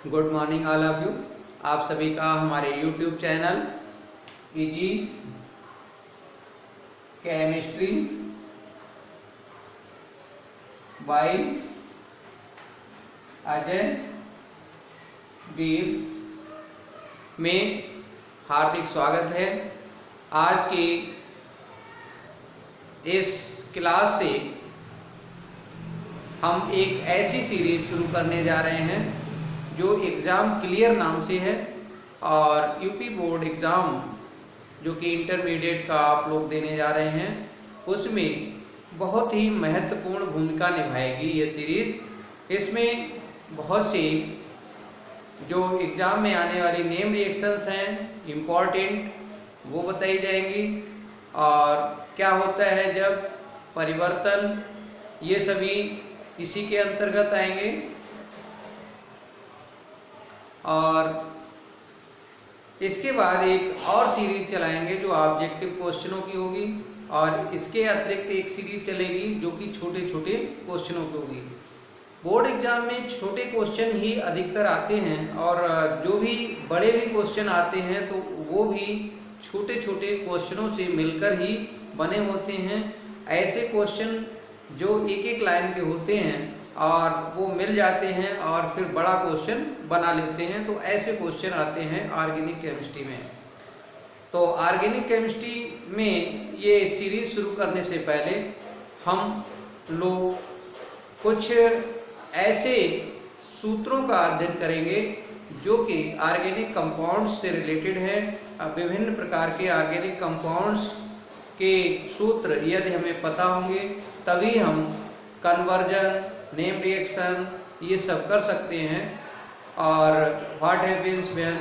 Good morning all of you. आप सभी का हमारे YouTube channel easy chemistry by Ajay Veer में हार्दिक स्वागत है। आज की इस क्लास से हम एक ऐसी सीरीज शुरू करने जा रहे हैं जो एग्ज़ाम क्लियर नाम से है और यूपी बोर्ड एग्ज़ाम जो कि इंटरमीडिएट का आप लोग देने जा रहे हैं उसमें बहुत ही महत्वपूर्ण भूमिका निभाएगी ये सीरीज़। इसमें बहुत सी जो एग्ज़ाम में आने वाली नेम रिएक्शंस हैं इम्पॉर्टेंट वो बताई जाएंगी और क्या होता है जब परिवर्तन, ये सभी इसी के अंतर्गत आएंगे। और इसके बाद एक और सीरीज चलाएंगे जो ऑब्जेक्टिव क्वेश्चनों की होगी और इसके अतिरिक्त एक सीरीज चलेगी जो कि छोटे छोटे क्वेश्चनों की होगी। बोर्ड एग्जाम में छोटे क्वेश्चन ही अधिकतर आते हैं और जो भी बड़े भी क्वेश्चन आते हैं तो वो भी छोटे छोटे क्वेश्चनों से मिलकर ही बने होते हैं। ऐसे क्वेश्चन जो एक एक लाइन के होते हैं और वो मिल जाते हैं और फिर बड़ा क्वेश्चन बना लेते हैं, तो ऐसे क्वेश्चन आते हैं ऑर्गेनिक केमिस्ट्री में। तो ऑर्गेनिक केमिस्ट्री में ये सीरीज शुरू करने से पहले हम लोग कुछ ऐसे सूत्रों का अध्ययन करेंगे जो कि ऑर्गेनिक कंपाउंड्स से रिलेटेड है। विभिन्न प्रकार के ऑर्गेनिक कंपाउंड्स के सूत्र यदि हमें पता होंगे तभी हम कन्वर्जन, नेम रिएक्शन ये सब कर सकते हैं। और व्हाट हैपेंस व्हेन,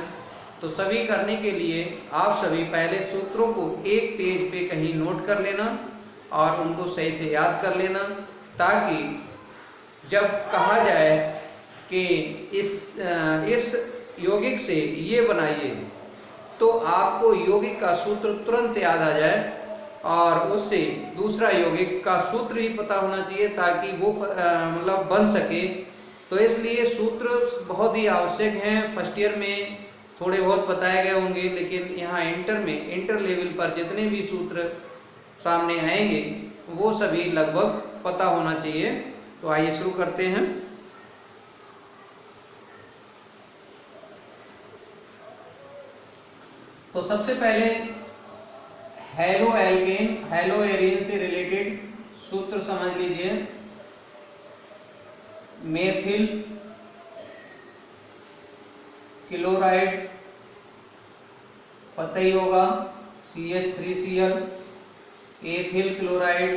तो सभी करने के लिए आप सभी पहले सूत्रों को एक पेज पे कहीं नोट कर लेना और उनको सही से याद कर लेना, ताकि जब कहा जाए कि इस यौगिक से ये बनाइए तो आपको यौगिक का सूत्र तुरंत याद आ जाए और उससे दूसरा यौगिक का सूत्र ही पता होना चाहिए ताकि वो मतलब बन सके। तो इसलिए सूत्र बहुत ही आवश्यक हैं। फर्स्ट ईयर में थोड़े बहुत बताए गए होंगे, लेकिन यहाँ इंटर लेवल पर जितने भी सूत्र सामने आएंगे वो सभी लगभग पता होना चाहिए। तो आइए शुरू करते हैं। तो सबसे पहले हेलो एल्केन, हेलो एरिन से रिलेटेड सूत्र समझ लीजिए। मेथिल क्लोराइड पता ही होगा, CH3Cl। Ethyl chloride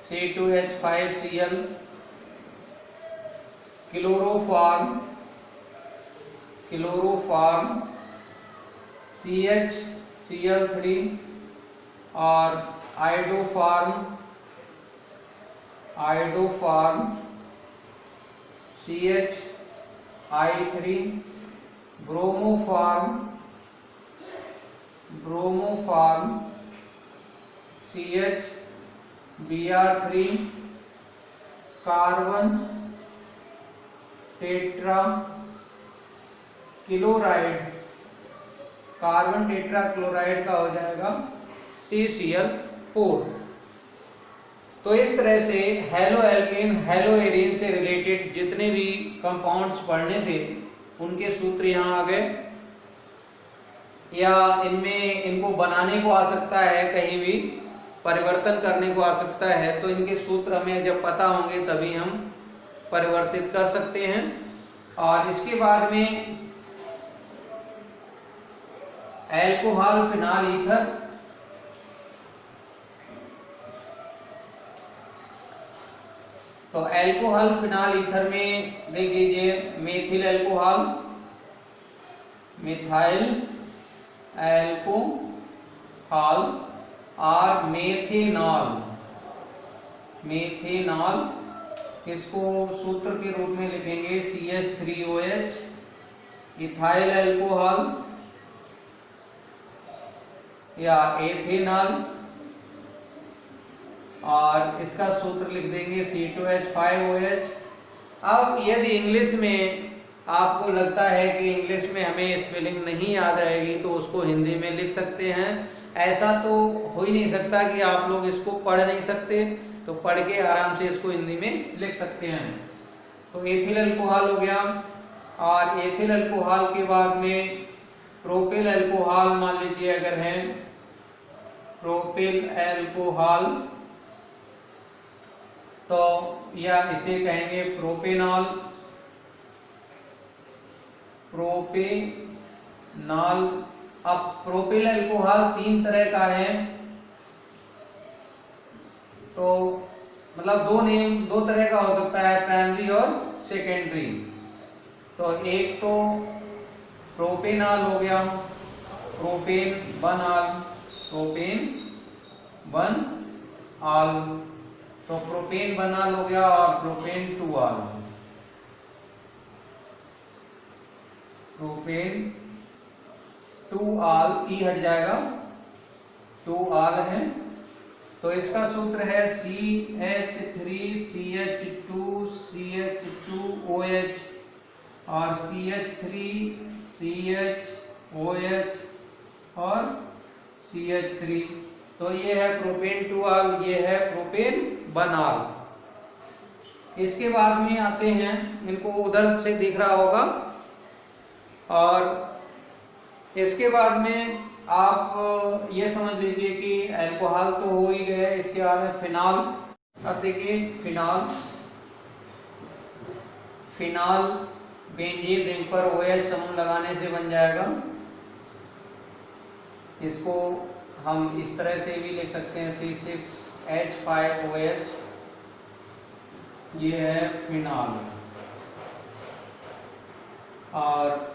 C2H5Cl। Chloroform CHCl3 और iodoform CHI3। Bromoform CHBr3। Carbon tetra chloride का हो जाएगा CCl4। तो इस तरह से हेलो एल्केन, हेलो एरिन से रिलेटेड जितने भी कंपाउंड्स पढ़ने थे उनके सूत्र यहाँ आ गए, या इनको बनाने को आ सकता है, कहीं भी परिवर्तन करने को आ सकता है। तो इनके सूत्र हमें जब पता होंगे तभी हम परिवर्तित कर सकते हैं। और इसके बाद में एल्कोहल फिनॉल ईथर, तो एल्कोहल फिनॉल ईथर में देख लीजिए मेथिल एल्कोहल, मिथाइल एल्कोहल और मेथेनॉल। इसको सूत्र के रूप में लिखेंगे CH3OH। इथाइल एल्कोहल या एथेनॉल और इसका सूत्र लिख देंगे C2H5OH। अब यदि इंग्लिश में आपको लगता है कि इंग्लिश में हमें स्पेलिंग नहीं याद रहेगी तो उसको हिंदी में लिख सकते हैं। ऐसा तो हो ही नहीं सकता कि आप लोग इसको पढ़ नहीं सकते, तो पढ़ के आराम से इसको हिंदी में लिख सकते हैं। तो एथिल अल्कोहल हो गया, और एथिल अल्कोहल के बाद में प्रोपिल अल्कोहल मान लीजिए अगर है, प्रोपिल अल्कोहल तो या इसे कहेंगे प्रोपेनॉल। प्रोपेनॉल, अब प्रोपिल अल्कोहल 3 तरह का है, तो मतलब दो तरह का हो सकता है, प्राइमरी और सेकेंडरी। तो एक तो प्रोपेनॉल हो गया, propane one ol, propane one ol, तो प्रोपेन वन ऑल हो गया, और propane two ol, propane two ol, E हट जाएगा, टू ऑल है। तो इसका सूत्र है CH3CH2CH2OH और CH3CHOH और CH3। तो ये है प्रोपेन टू ऑल, ये है प्रोपेन वन ऑल। इसके बाद में आते हैं, इनको उधर से दिख रहा होगा, और इसके बाद में आप ये समझ लीजिए कि अल्कोहल तो हो ही गया, इसके बाद में फिनॉल। अब देखिए फिनॉल, फिनॉल बेंजीन रिंग पर OH समूह लगाने से बन जाएगा। इसको हम इस तरह से भी लिख सकते हैं, C6H5OH, ये है फिनॉल। और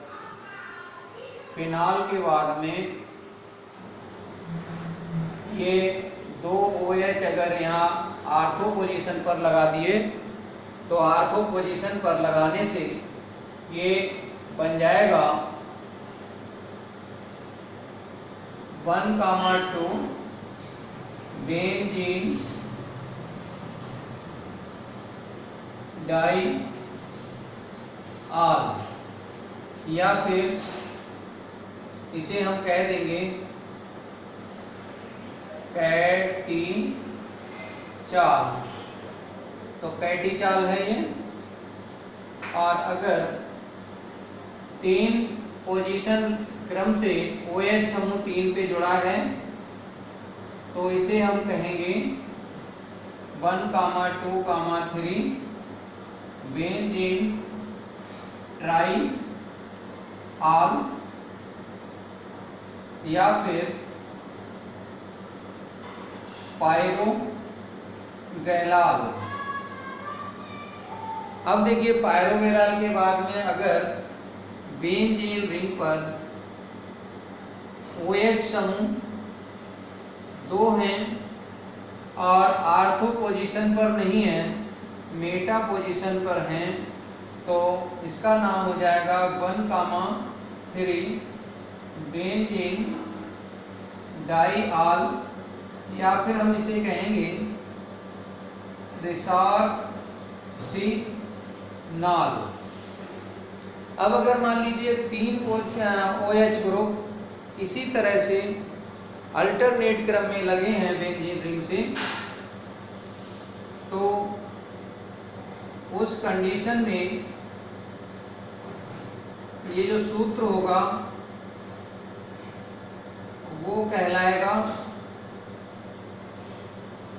फिनॉल के बाद में ये 2 OH अगर यहाँ आर्थो पोजीशन पर लगा दिए, तो आर्थो पोजीशन पर लगाने से ये बन जाएगा 1,2 बेंजीन डाई ऑल, या फिर इसे हम कह देंगे कैटीचाल। तो कैटीचाल है ये। और अगर 3 पोजीशन क्रम से OH समूह 3 पे जुड़ा है, तो इसे हम कहेंगे 1,2,3 बेंजीन ट्राई ऑल, या फिर पायरोगैलाल। अब देखिए पायरोगैलाल के बाद में अगर बेंजीन रिंग पर OH समूह 2 हैं और आर्थो पोजीशन पर नहीं है, मेटा पोजीशन पर हैं, तो इसका नाम हो जाएगा 1,3 बेंजीन डाई ऑल, या फिर हम इसे कहेंगे रिसॉर्सिनॉल। अब अगर मान लीजिए 3 OH ग्रुप इसी तरह से अल्टरनेट क्रम में लगे हैं बेंजीन रिंग से, तो उस कंडीशन में ये जो सूत्र होगा वो कहलाएगा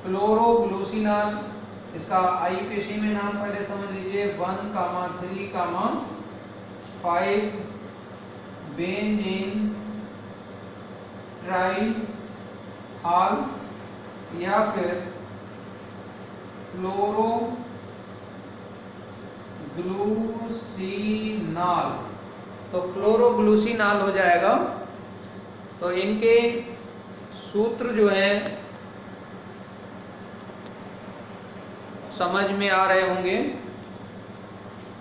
क्लोरोग्लूसिनॉल। इसका IUPAC में नाम पहले समझ लीजिए, 1,3,5 बेंजीन ट्राईऑल, या फिर क्लोरोग्लूसिनॉल। तो क्लोरोग्लूसिनॉल हो जाएगा। तो इनके सूत्र जो हैं समझ में आ रहे होंगे।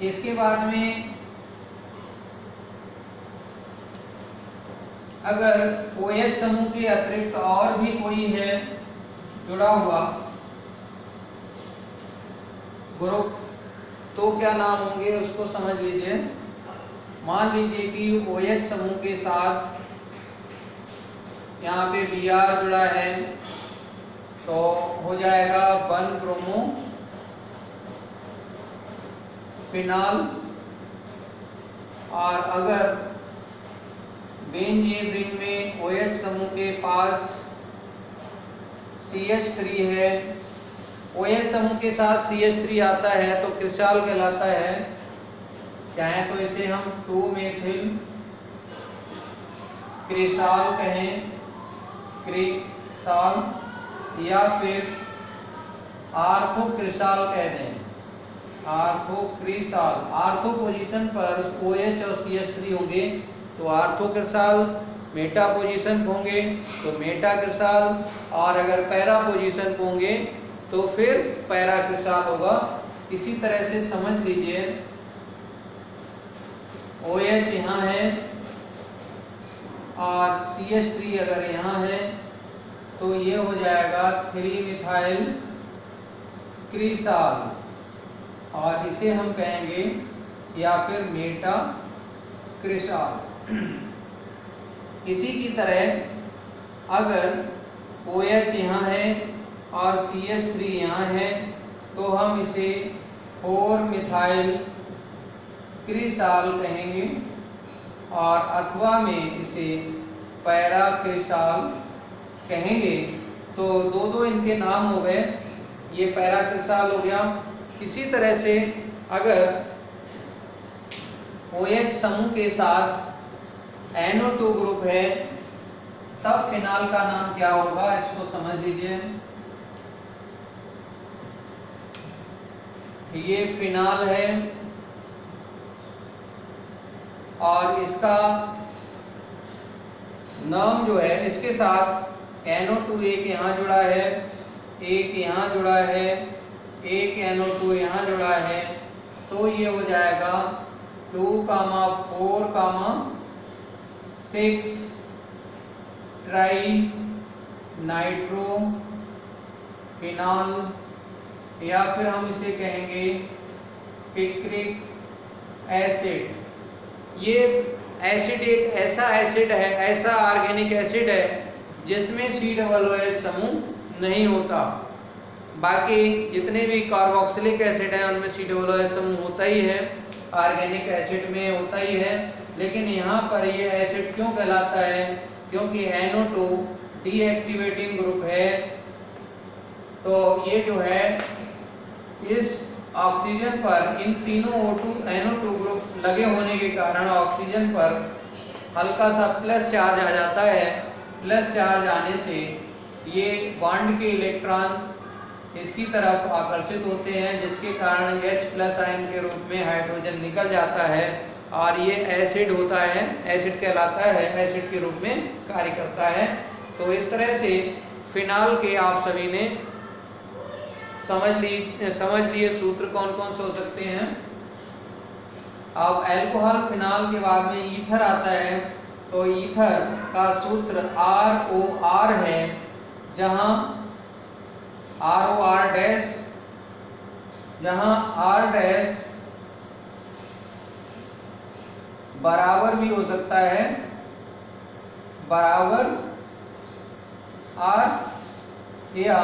इसके बाद में अगर OH समूह के अतिरिक्त और भी कोई है जुड़ा हुआ, ग्रुप, तो क्या नाम होंगे उसको समझ लीजिए। मान लीजिए कि OH समूह के साथ यहाँ पे Br जुड़ा है तो हो जाएगा 1 ब्रोमो फिनॉल। और अगर बेंजीन रिंग में OH समूह के पास CH3 है, OH समूह के साथ CH3 आता है तो क्रिस्टल कहलाता है। चाहे तो इसे हम 2 मेथिल क्रिस्टल कहें, क्रिस्टल, या फिर आर्थो क्रिस्टल कह दें, आर्थो क्रिस्टल। आर्थो पोजीशन पर OH और CH3 होंगे तो आर्थो क्रिस्टल, मेटा पोजीशन पे होंगे तो मेटा क्रिस्टल, और अगर पैरा पोजीशन पे होंगे तो फिर पैरा क्रिस्टल होगा। इसी तरह से समझ लीजिए OH यहाँ है और CH3 अगर यहाँ है तो ये हो जाएगा 3 मिथाइल क्रिस्टल, और इसे हम कहेंगे या फिर मेटा क्रिस्टल। इसी की तरह अगर OH यहाँ है और CH3 यहाँ है तो हम इसे 4 मिथाइल क्रिस्टल कहेंगे, और अथवा में इसे पैरा क्रिस्टल कहेंगे। तो दो इनके नाम हो गए, ये पैरा क्रिस्टल हो गया। इसी तरह से अगर OH समूह के साथ NO2 ग्रुप है तब फिनॉल का नाम क्या होगा, इसको समझ लीजिए। ये फिनॉल है और इसका नाम जो है, इसके साथ NO2 एक यहाँ जुड़ा है, एक यहाँ जुड़ा है, एक NO2 यहाँ जुड़ा है, तो ये हो जाएगा 2,4,6 ट्राई नाइट्रो फिनॉल, या फिर हम इसे कहेंगे पिक्रिक एसिड। ये एसिड एक ऐसा एसिड है, ऐसा ऑर्गेनिक एसिड है जिसमें COOH समूह नहीं होता। बाकी जितने भी कार्बोक्सिलिक एसिड हैं उनमें COOH समूह होता ही है, ऑर्गेनिक एसिड में होता ही है। लेकिन यहाँ पर ये एसिड क्यों कहलाता है, क्योंकि NO2 डीएक्टिवेटिंग ग्रुप है। तो ये जो है इस ऑक्सीजन पर इन तीनों NO2 ग्रुप लगे होने के कारण ऑक्सीजन पर हल्का सा प्लस चार्ज आ जाता है। प्लस चार्ज आने से ये बॉन्ड के इलेक्ट्रॉन इसकी तरफ आकर्षित होते हैं, जिसके कारण H+ आयन के रूप में हाइड्रोजन निकल जाता है और ये एसिड होता है, एसिड कहलाता है, एसिड के रूप में कार्य करता है। तो इस तरह से फिनॉल के आप सभी ने समझ लिए सूत्र कौन कौन से हो सकते हैं। अब अल्कोहल फिनॉल के बाद में ईथर आता है, तो ईथर का सूत्र ROR है, जहां ROR डैश, जहां R डैश बराबर भी हो सकता है, बराबर R, या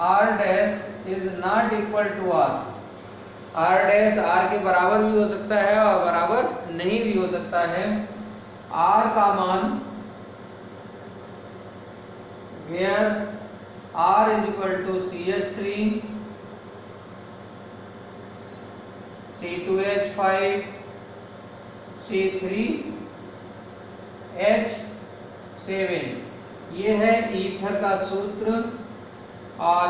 R dash is not equal to R। R dash R के बराबर भी हो सकता है और बराबर नहीं भी हो सकता है। R का मान where R is equal to CH3 C2H5 C3H7, ये है ईथर का सूत्र। और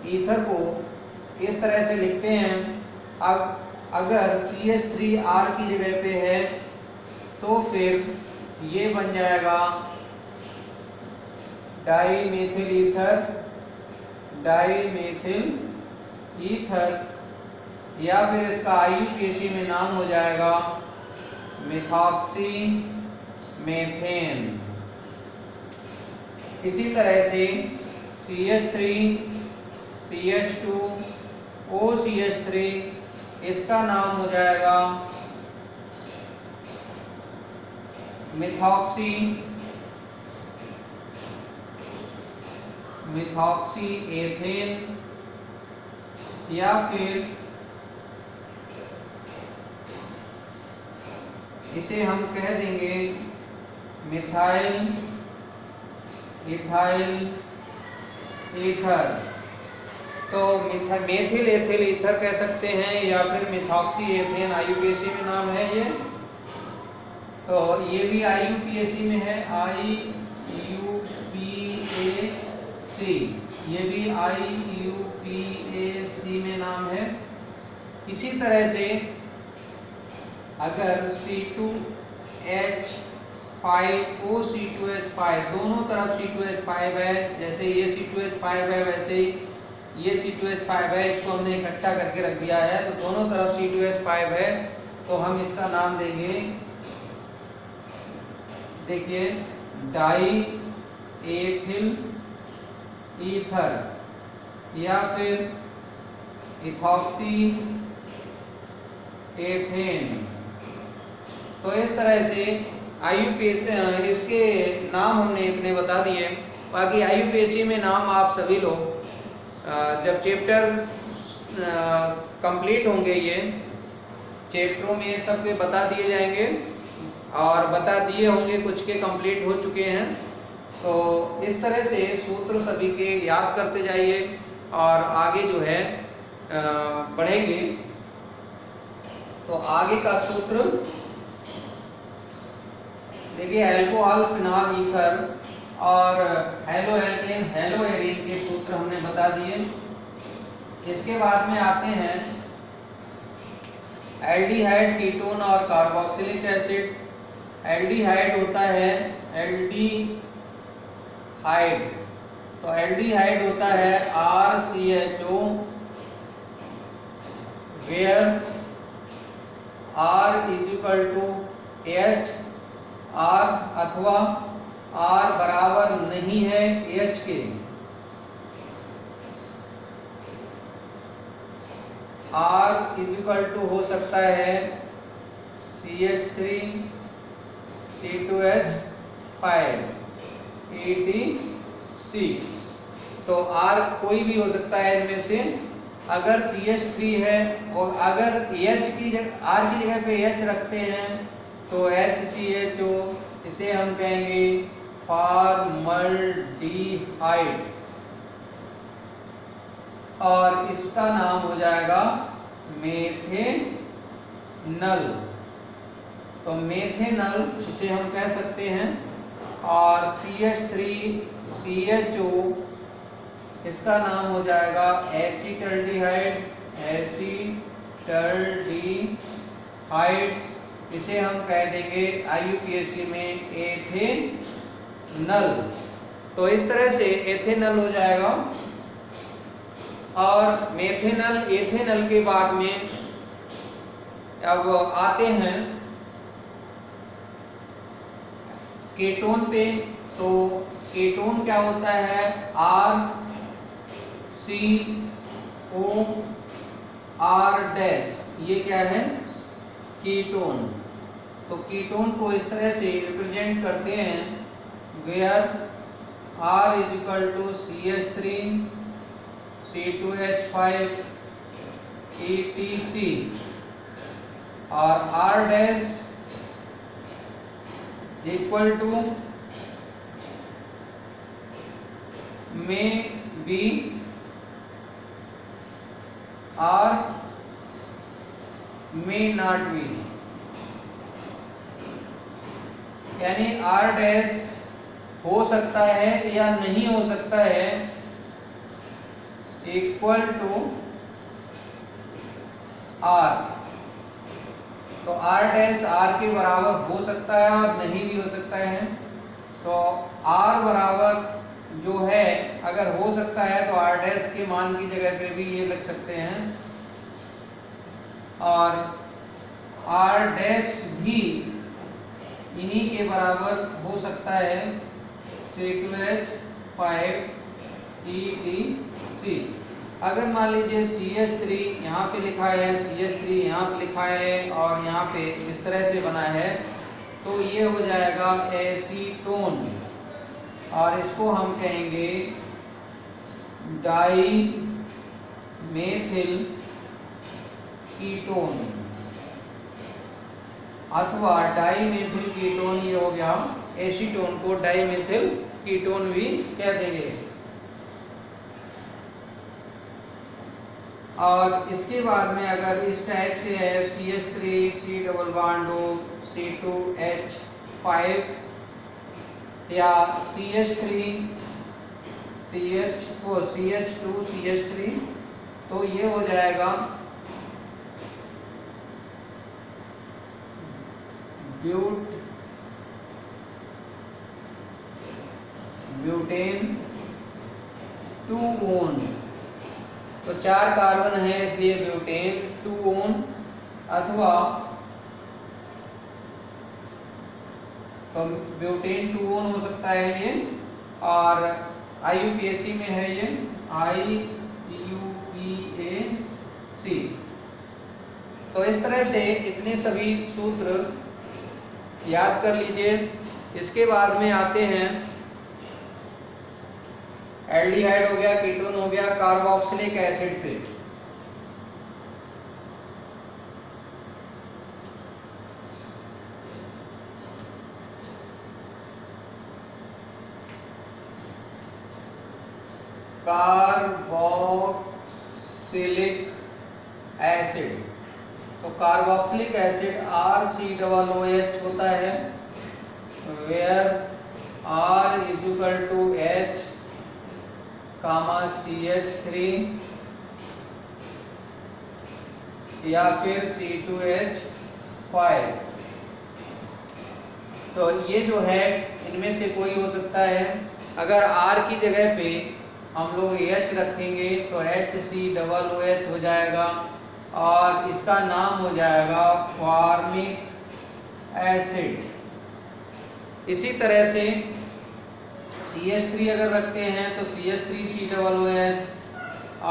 ईथर को इस तरह से लिखते हैं। अब अगर CH3R की जगह पे है तो फिर ये बन जाएगा डाईमेथिल ईथर, डाईमेथिल ईथर, या फिर इसका IUPAC में नाम हो जाएगा मिथॉक्सी मेथेन। इसी तरह से CH3 CH2OCH3, इसका नाम हो जाएगा मिथॉक्सी एथेन, या फिर इसे हम कह देंगे मिथाइल इथाइल ईथर। तो मेथिल एथिल ईथर कह सकते हैं, या फिर मिथॉक्सी एथेन, IUPAC में नाम है ये। तो ये भी IUPAC में है, IUPAC, ये भी IUPAC में नाम है। इसी तरह से अगर C2H5OC2H5, दोनों तरफ C2H5 है, जैसे ये C2H5 है वैसे ही ये C2H5 है, इसको हमने इकट्ठा करके रख दिया है, तो दोनों तरफ C2H5 है, तो हम इसका नाम देंगे, देखिए, डाई एथिल ईथर, या फिर इथॉक्सी एथेन। तो इस तरह से IUPAC इसके नाम हमने अपने बता दिए। बाकी IUPAC में नाम आप सभी लोग जब चैप्टर कंप्लीट होंगे, ये चैप्टरों में सब के बता दिए जाएंगे, और बता दिए होंगे, कुछ के कंप्लीट हो चुके हैं। तो इस तरह से सूत्र सभी के याद करते जाइए और आगे जो है बढ़ेंगे। तो आगे का सूत्र देखिए, अल्कोहल फिनॉल ईथर और हेलो एल्केन हेलो एरीन के सूत्र हमने बता दिए। इसके बाद में आते हैं एल्डिहाइड, कीटोन और कार्बोक्सिलिक एसिड। एल्डिहाइड होता है एल्डिहाइड, तो एल्डिहाइड होता है RCHO, where R H, R अथवा R बराबर नहीं है H के, R हो सकता है CH3 C2H5 ETC। तो R कोई भी हो सकता है इनमें से। अगर CH3 है और अगर H की जगह R की जगह पे H रखते हैं तो HCHO, इसे हम कहेंगे फॉर्मल्डिहाइड, और इसका नाम हो जाएगा मेथेनल। तो मेथेनल इसे हम कह सकते हैं। और CH3CHO, इसका नाम हो जाएगा एसिटल्डिहाइड, इसे हम कह देंगे IUPAC में एथेनल। तो इस तरह से एथेनल हो जाएगा। और मेथेनल एथेनल के बाद में अब आते हैं कीटोन पे। तो कीटोन क्या होता है, RCOR', ये क्या है, कीटोन। तो कीटोन को इस तरह से रिप्रेजेंट करते हैं, where R CH3 C2H5 ETC, और R' equal to may be R may not be, यानी R' हो सकता है या नहीं हो सकता है, इक्वल टू R। तो R' R के बराबर हो सकता है और नहीं भी हो सकता है। तो R बराबर जो है, अगर हो सकता है तो R' के मान की जगह पे भी ये लिख सकते हैं, और R' भी इन्हीं के बराबर हो सकता है, C2H5 ETC। अगर मान लीजिए CH3 यहाँ पे लिखा है, CH3 यहाँ पे लिखा है और यहाँ पे इस तरह से बना है, तो ये हो जाएगा एसीटोन और इसको हम कहेंगे डाई मेथिल कीटोन अथवा डाईमेथिल कीटोन। ये हो गया, एसीटोन को डाईमेथिल कीटोन भी कह देंगे। और इसके बाद में अगर इस टाइप से है CH3 C double bond O C2H5 या CH3 CH4 CH2 CH3, तो ये हो जाएगा ब्यूटेन 2-on। तो 4 कार्बन है इसलिए ब्यूटेन 2-on, अथवा तो ब्यूटेन 2-on हो सकता है ये, और IUPAC में है ये IUPAC। तो इस तरह से इतने सभी सूत्र याद कर लीजिए। इसके बाद में आते हैं एल्डिहाइड हो गया, कीटोन हो गया, कार्बोक्सिलिक एसिड पे। कार्बोक्सिलिक एसिड, तो कार्बोक्सिलिक एसिड RCOOH होता है, where R is equal to H CH3 या फिर C2H5। तो ये जो है इनमें से कोई हो सकता है। अगर R की जगह पे हम लोग H रखेंगे तो HCOOH हो जाएगा और इसका नाम हो जाएगा फॉर्मिक एसिड। इसी तरह से CH3 अगर रखते हैं तो CH3COOH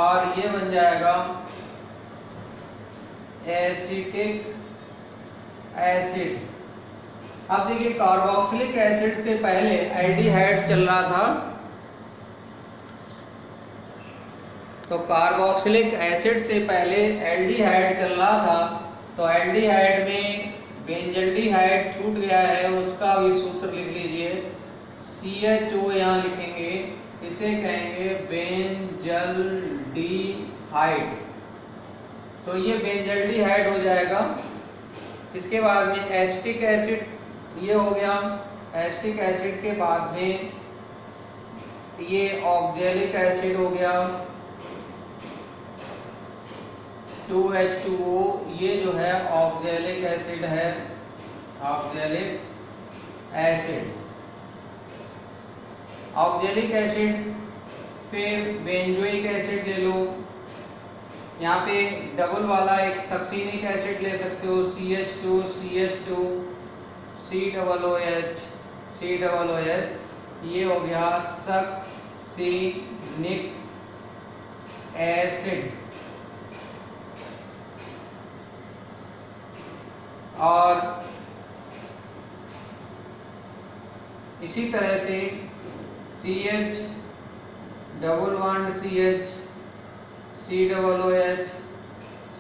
और ये बन जाएगा एसिटिक एसिड। अब देखिए कार्बोक्सिलिक एसिड से पहले एल्डिहाइड चल रहा था, तो कार्बोक्सिलिक एसिड से पहले एल्डिहाइड चल रहा था, तो एल्डिहाइड में बेंजल्डिहाइड छूट गया है, उसका भी सूत्र लिख लीजिए। CHO यहाँ लिखेंगे, इसे कहेंगे बेंजल्डिहाइड। तो ये बेंजल्डिहाइड हो जाएगा। इसके बाद में एसिटिक एसिड ये हो गया। एसिटिक एसिड के बाद में ये ऑक्जेलिक एसिड हो गया 2H2O। ये जो है ऑक्जेलिक एसिड है, ऑक्जेलिक एसिड। ऑक्जेलिक एसिड फिर बेंजोइक एसिड ले लो, यहाँ पे डबल वाला एक सक्सीनिक एसिड ले सकते हो, CH2 CH2 COOH, ये हो गया सक्सीनिक एसिड। और इसी तरह से CH double bond CH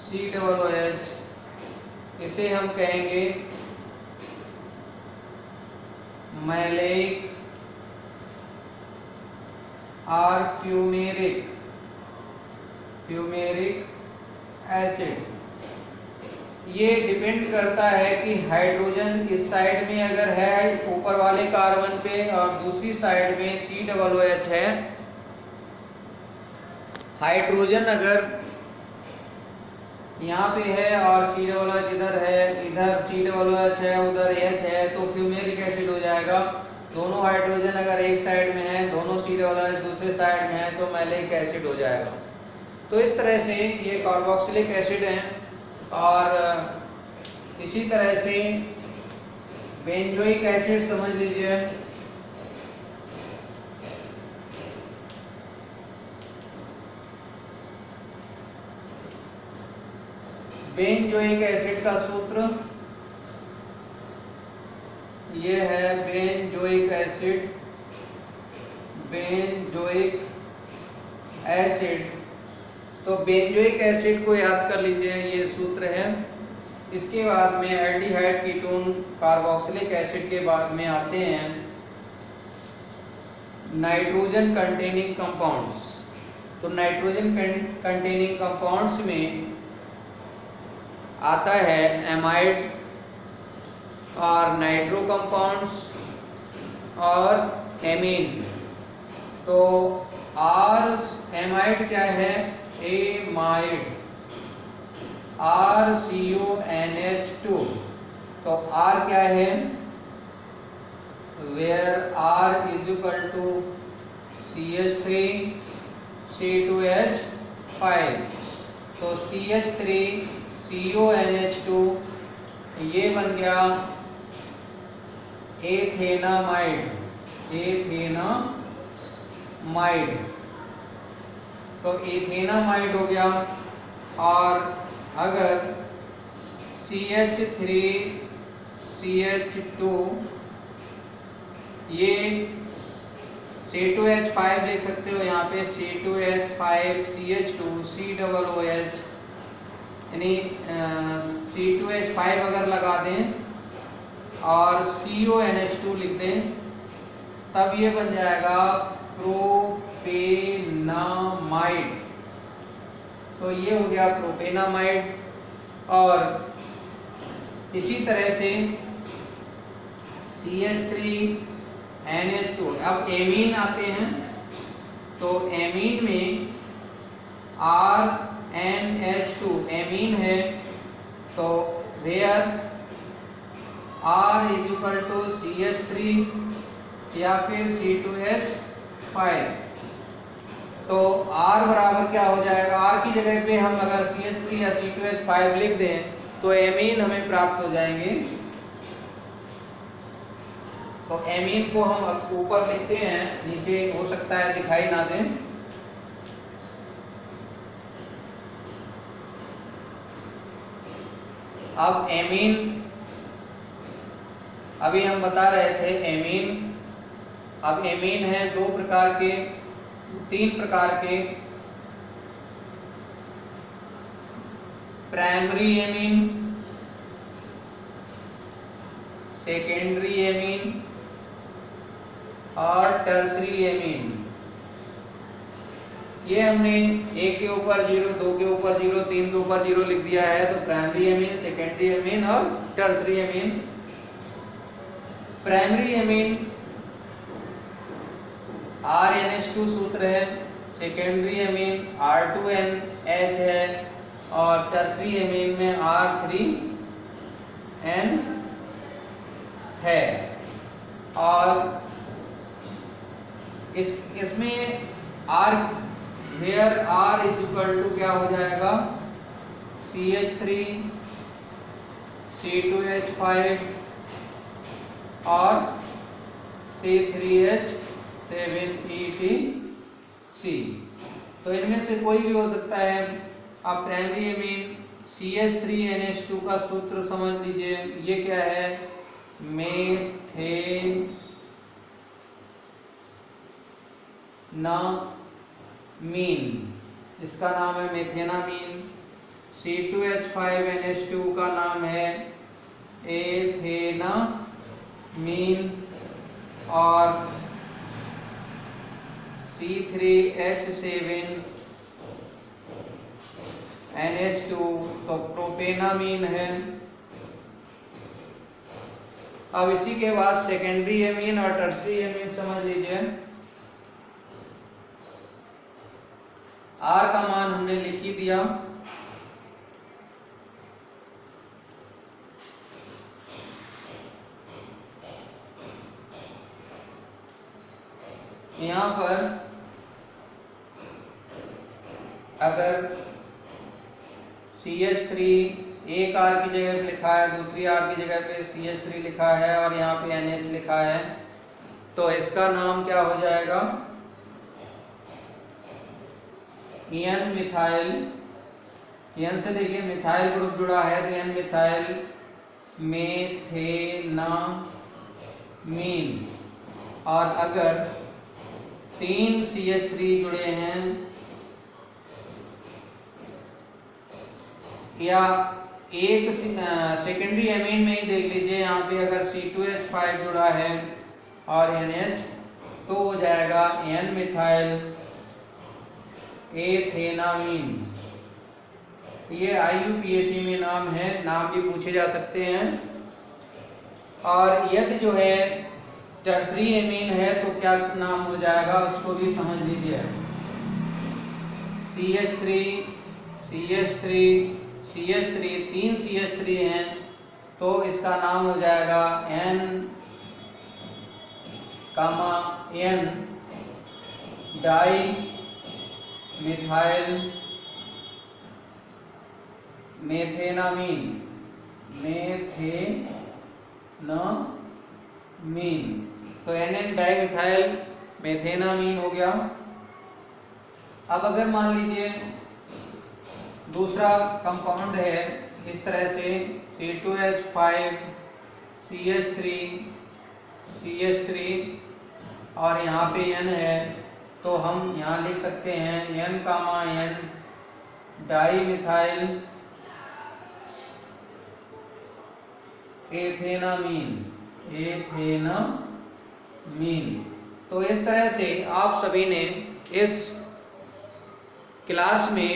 COOH, इसे हम कहेंगे मैलेइक और फ्यूमेरिक एसिड। ये डिपेंड करता है कि हाइड्रोजन इस साइड में अगर है ऊपर वाले कार्बन पे और दूसरी साइड में COOH है। हाइड्रोजन अगर यहाँ पे है और COOH इधर है, इधर COOH है, उधर H है, तो फ्यूमेरिक एसिड हो जाएगा। दोनों हाइड्रोजन अगर एक साइड में है, दोनों COOH दूसरे साइड में है, तो मैलेइक एसिड हो जाएगा। तो इस तरह से ये कार्बोक्सिलिक एसिड हैं। और इसी तरह से बेंजोइक एसिड समझ लीजिए, बेंजोइक एसिड का सूत्र ये है बेंजोइक एसिड, बेंजोइक एसिड। तो बेंजोइक एसिड को याद कर लीजिए, ये सूत्र है। इसके बाद में एल्डिहाइड कीटोन कार्बोक्सिलिक एसिड के बाद में आते हैं नाइट्रोजन कंटेनिंग कंपाउंड्स। तो नाइट्रोजन कंटेनिंग कंपाउंड्स में आता है एमाइड और नाइट्रो कंपाउंड्स और एमीन। तो आर एमाइड क्या है? Amide, RCONH2। तो R क्या है? Where R is equal to CH3 C2H5। तो CH3 CONH2 ये बन गया एथेनामाइड, एथेनामाइड। तो एथेनामाइड हो गया। और अगर CH3 CH2 ये C2H5 देख सकते हो यहाँ पे, C2H5 CH2 COOH, यानी C2H5 अगर लगा दें और CONH2 लिख दें तब ये बन जाएगा प्रोपेनामाइड। तो ये हो गया प्रोपेनामाइड। और इसी तरह से CH3NH2। अब एमीन आते हैं, तो एमीन में RNH2 एमीन है। तो where R is equal to CH3 या फिर C2H5। तो R बराबर क्या हो जाएगा? R की जगह पे हम अगर CH3 या C2H5 लिख दें तो एमीन हमें प्राप्त हो जाएंगे। तो एमीन को हम ऊपर लिखते हैं, नीचे हो सकता है दिखाई ना दें। अब एमीन, अभी हम बता रहे थे एमीन। अब एमीन है तीन प्रकार के। प्राइमरी एमीन, सेकेंडरी एमीन और टर्सरी एमीन। ये हमने एक के ऊपर 0, 2 के ऊपर 0, 3 के ऊपर 0 लिख दिया है। तो प्राइमरी एमीन, सेकेंडरी एमीन और tertiary amine. Primary amine RNH2 सूत्र है, सेकेंडरी एमीन R2NH है और टर्सरी एमीन में R3N है। और इसमें R where R is equal to क्या हो जाएगा? CH3 C2H5 और C3H7ETC। तो इनमें से कोई भी हो सकता है। आप प्राइमरी एमीन CH3NH2 का सूत्र समझ लीजिए, ये क्या है? मेथेनामीन, इसका नाम है मेथेनामीन। C2H5NH2 का नाम है एथेनामीन और C3H7NH2 तो प्रोपेनामीन है। अब इसी के बाद सेकेंडरी एमीन और टर्सरी एमीन समझ लीजिए। R का मान हमने लिख ही दिया। यहाँ पर अगर CH3 एक R की जगह पे लिखा है, दूसरी R की जगह पे CH3 लिखा है और यहाँ पे NH लिखा है, तो इसका नाम क्या हो जाएगा? N मिथाइल एन से देखिए मिथाइल ग्रुप जुड़ा है तो एन मिथाइल मेथेनामीन। और अगर 3 CH3 जुड़े हैं या एक सेकेंडरी एमीन में ही देख लीजिए, यहाँ पे अगर C2H5 जुड़ा है और NH तो हो जाएगा N मिथाइल एथेनामीन। ये IUPAC में नाम है, नाम भी पूछे जा सकते हैं। और यदि जो है टर्सरी एमीन है तो क्या नाम हो जाएगा उसको भी समझ लीजिए। CH3 3 CH3 हैं तो इसका नाम हो जाएगा N, N डाई मिथाइल मेथेनामीन। तो NN डाई मिथाइल मेथेनामीन हो गया। अब अगर मान लीजिए दूसरा कंपाउंड है इस तरह से C2H5 CH3 और यहाँ पे N है तो हम यहाँ लिख सकते हैं N, N डाई मिथाइल एथेनामीन। तो इस तरह से आप सभी ने इस क्लास में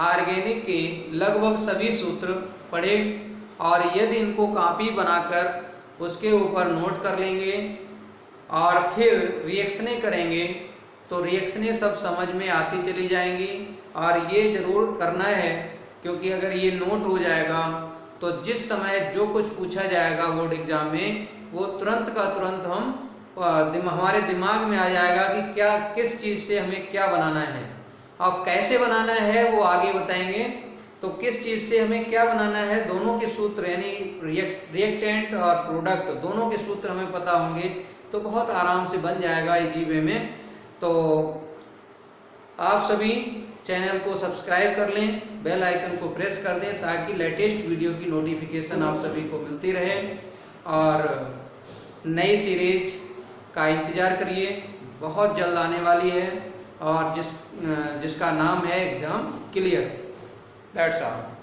ऑर्गेनिक के लगभग सभी सूत्र पढ़े और यदि इनको कॉपी बनाकर उसके ऊपर नोट कर लेंगे और फिर रिएक्शनें करेंगे तो रिएक्शनें सब समझ में आती चली जाएंगी। और ये ज़रूर करना है क्योंकि अगर ये नोट हो जाएगा तो जिस समय जो कुछ पूछा जाएगा बोर्ड एग्जाम में वो तुरंत का तुरंत हमारे दिमाग में आ जाएगा कि क्या किस चीज़ से हमें क्या बनाना है और कैसे बनाना है वो आगे बताएंगे। तो किस चीज़ से हमें क्या बनाना है दोनों के सूत्र यानी रिएक्टेंट और प्रोडक्ट दोनों के सूत्र हमें पता होंगे तो बहुत आराम से बन जाएगा इजी वे में। तो आप सभी चैनल को सब्सक्राइब कर लें, बेल आइकन को प्रेस कर दें ताकि लेटेस्ट वीडियो की नोटिफिकेशन आप सभी को मिलती रहे। और नई सीरीज का इंतज़ार करिए, बहुत जल्द आने वाली है और जिसका नाम है एग्ज़ाम क्लियर। That's all.